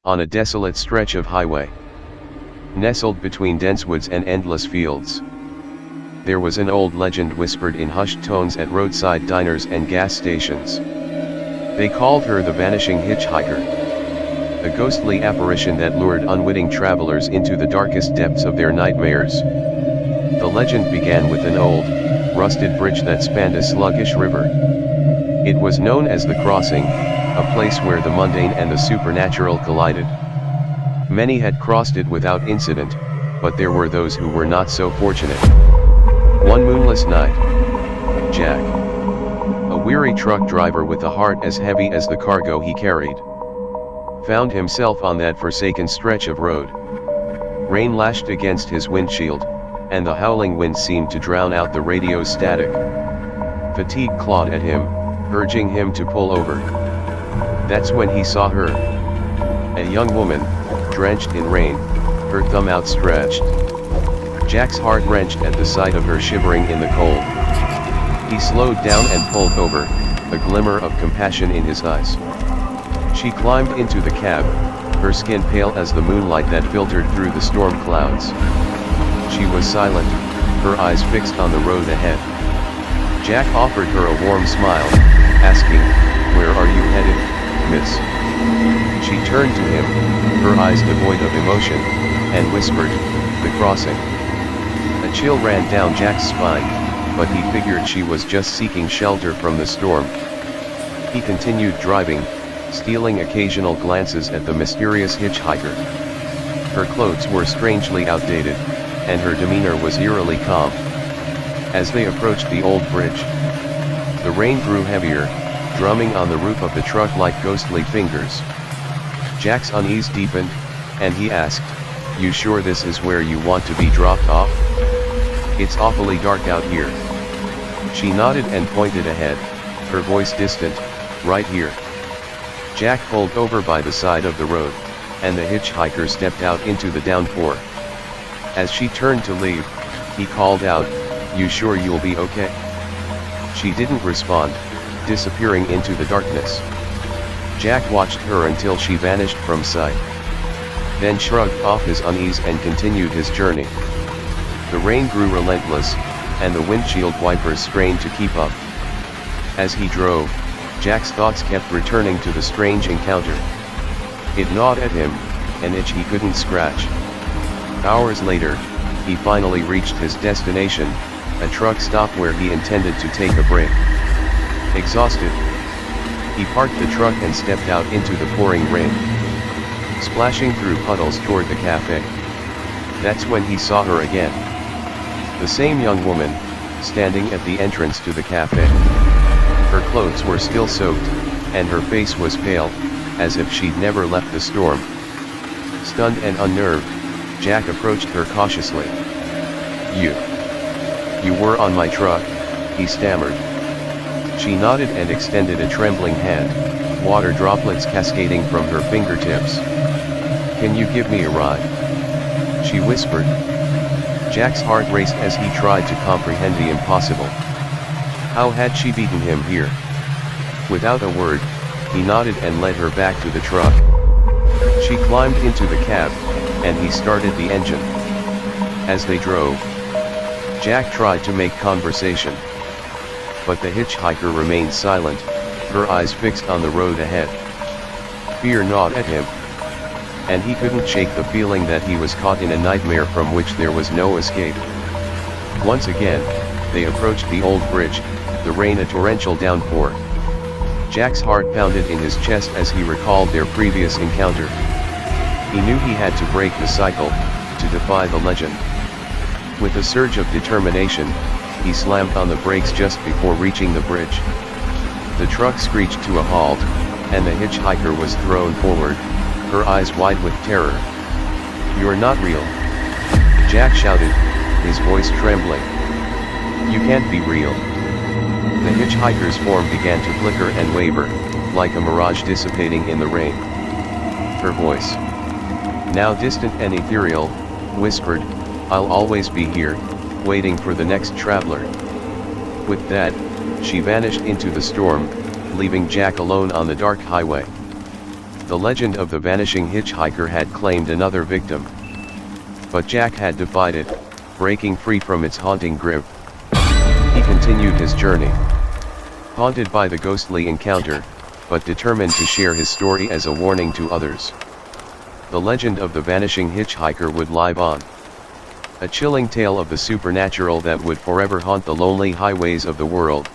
on a desolate stretch of highway. Nestled between dense woods and endless fields. There was an old legend whispered in hushed tones at roadside diners and gas stations. They called her the Vanishing Hitchhiker. A ghostly apparition that lured unwitting travelers into the darkest depths of their nightmares. The legend began with an old, rusted bridge that spanned a sluggish river. It was known as the Crossing, a place where the mundane and the supernatural collided. Many had crossed it without incident, but there were those who were not so fortunate. One moonless night, Jack, a weary truck driver with a heart as heavy as the cargo he carried, found himself on that forsaken stretch of road. Rain lashed against his windshield, and the howling wind seemed to drown out the radio's static. Fatigue clawed at him, urging him to pull over. That's when he saw her. A young woman, drenched in rain, her thumb outstretched. Jack's heart wrenched at the sight of her shivering in the cold. He slowed down and pulled over, a glimmer of compassion in his eyes. She climbed into the cab, her skin pale as the moonlight that filtered through the storm clouds. She was silent, her eyes fixed on the road ahead. Jack offered her a warm smile, asking, "Where are you headed, miss?" She turned to him, her eyes devoid of emotion, and whispered, "The Crossing." A chill ran down Jack's spine, but he figured she was just seeking shelter from the storm. He continued driving, stealing occasional glances at the mysterious hitchhiker. Her clothes were strangely outdated, and her demeanor was eerily calm. As they approached the old bridge, the rain grew heavier, drumming on the roof of the truck like ghostly fingers. Jack's unease deepened, and he asked, "You sure this is where you want to be dropped off? It's awfully dark out here." She nodded and pointed ahead, her voice distant, "Right here." Jack pulled over by the side of the road, and the hitchhiker stepped out into the downpour. As she turned to leave, he called out, "You sure you'll be okay?" She didn't respond, disappearing into the darkness. Jack watched her until she vanished from sight. Then shrugged off his unease and continued his journey. The rain grew relentless, and the windshield wipers strained to keep up. As he drove, Jack's thoughts kept returning to the strange encounter. It gnawed at him, an itch he couldn't scratch. Hours later, he finally reached his destination, a truck stop where he intended to take a break. Exhausted, he parked the truck and stepped out into the pouring rain, splashing through puddles toward the cafe. That's when he saw her again. The same young woman, standing at the entrance to the cafe. Her clothes were still soaked, and her face was pale, as if she'd never left the storm. Stunned and unnerved, Jack approached her cautiously. You were on my truck," he stammered. She nodded and extended a trembling hand, water droplets cascading from her fingertips. "Can you give me a ride?" she whispered. Jack's heart raced as he tried to comprehend the impossible. How had she beaten him here? Without a word, he nodded and led her back to the truck. She climbed into the cab, and he started the engine. As they drove, Jack tried to make conversation. But the hitchhiker remained silent, her eyes fixed on the road ahead. Fear gnawed at him, and he couldn't shake the feeling that he was caught in a nightmare from which there was no escape. Once again, they approached the old bridge, the rain a torrential downpour. Jack's heart pounded in his chest as he recalled their previous encounter. He knew he had to break the cycle, to defy the legend. With a surge of determination, he slammed on the brakes just before reaching the bridge. The truck screeched to a halt, and the hitchhiker was thrown forward, her eyes wide with terror. "You're not real!" Jack shouted, his voice trembling. "You can't be real!" The hitchhiker's form began to flicker and waver, like a mirage dissipating in the rain. Her voice, now distant and ethereal, whispered, "I'll always be here, waiting for the next traveler." With that, she vanished into the storm, leaving Jack alone on the dark highway. The legend of the vanishing hitchhiker had claimed another victim. But Jack had defied it, breaking free from its haunting grip. He continued his journey, haunted by the ghostly encounter, but determined to share his story as a warning to others. The legend of the vanishing hitchhiker would live on. A chilling tale of the supernatural that would forever haunt the lonely highways of the world.